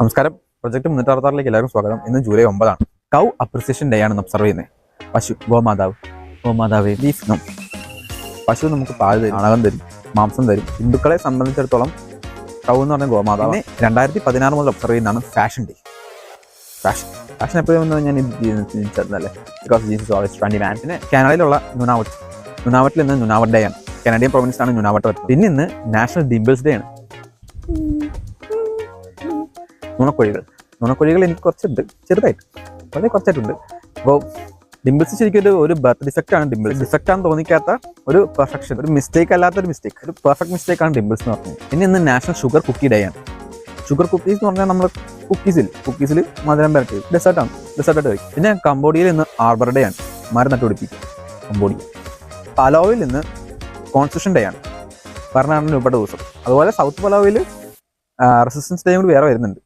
നമസ്കാരം. പ്രൊജക്ട് 366 എല്ലാവർക്കും സ്വാഗതം. ഇന്ന് ജൂലൈ 9 കൗ അപ്രിസിയേഷൻ ഡേ ആണ് ഒബ്സർവ് ചെയ്യുന്നത്. പശു ഗോമാതാവ് ബീഫ്. പശു നമുക്ക് പാൽ തരും, അണകം തരും, മാംസം തരും. ഹിന്ദുക്കളെ സംബന്ധിച്ചിടത്തോളം കൗ എന്ന് പറഞ്ഞ ഗോമാതാവ് 2016 മുതൽ ഒബ്സർവ് ചെയ്യുന്നതാണ് ഫാഷൻ ഡേ. ഫാഷൻ എപ്പോഴും ഞാൻ ചിന്തിച്ചതല്ലേ, ബിക്കോസ് ജീസസ് ഓൾവേസ് 20 man. പിന്നെ കാനഡയിലുള്ള നുനാവട്ടിൽ ഇന്ന് നുനാവട്ട് ഡേ ആണ്. കനഡിയൻ പ്രൊവിൻസ് ആണ് നുനാവട്ട് വരുന്നത്. പിന്നെ ഇന്ന് നാഷണൽ ഡിംപിൾസ് ഡേ ആണ്. നുണക്കുഴികൾ എനിക്ക് കുറച്ചുണ്ട്, ചെറുതായിട്ട്, വളരെ കുറച്ചായിട്ടുണ്ട്. അപ്പോൾ ഡിംപിൾസ് ശരിക്കും ഒരു ബർത്ത് ഡിഫക്റ്റ് ആണ്. ഡിഫക്റ്റ് ആണെന്ന് തോന്നിക്കാത്ത ഒരു പെർഫെക്ഷൻ, ഒരു മിസ്റ്റേക്ക് അല്ലാത്തൊരു മിസ്റ്റേക്ക്, ഒരു പെർഫെക്റ്റ് മിസ്റ്റേക്ക് ആണ് ഡിംപിൾസ് എന്ന് പറഞ്ഞത്. പിന്നെ ഇന്ന് നാഷണൽ ഷുഗർ കുക്കി ഡേ ആണ്. ഷുഗർ കുക്കീസ് എന്ന് പറഞ്ഞാൽ നമ്മൾ കുക്കീസിൽ മധുരം പരട്ടി ഡെസേർട്ടായിട്ട് കഴിക്കും. പിന്നെ കംബോഡിയയിൽ ഇന്ന് ആർബർ ഡേ ആണ്, മരം നട്ടുപിടിപ്പിക്കും കംബോഡിയ. പലാവിൽ ഇന്ന് കോൺസ്റ്റിറ്റ്യൂഷൻ ഡേ ആണ്, ഭരണഘടന രൂപപ്പെട്ട ദിവസം. അതുപോലെ സൗത്ത് പലാവിൽ റെസിസ്റ്റൻസ് ഡേ കൂടി വേറെ വരുന്നുണ്ട്.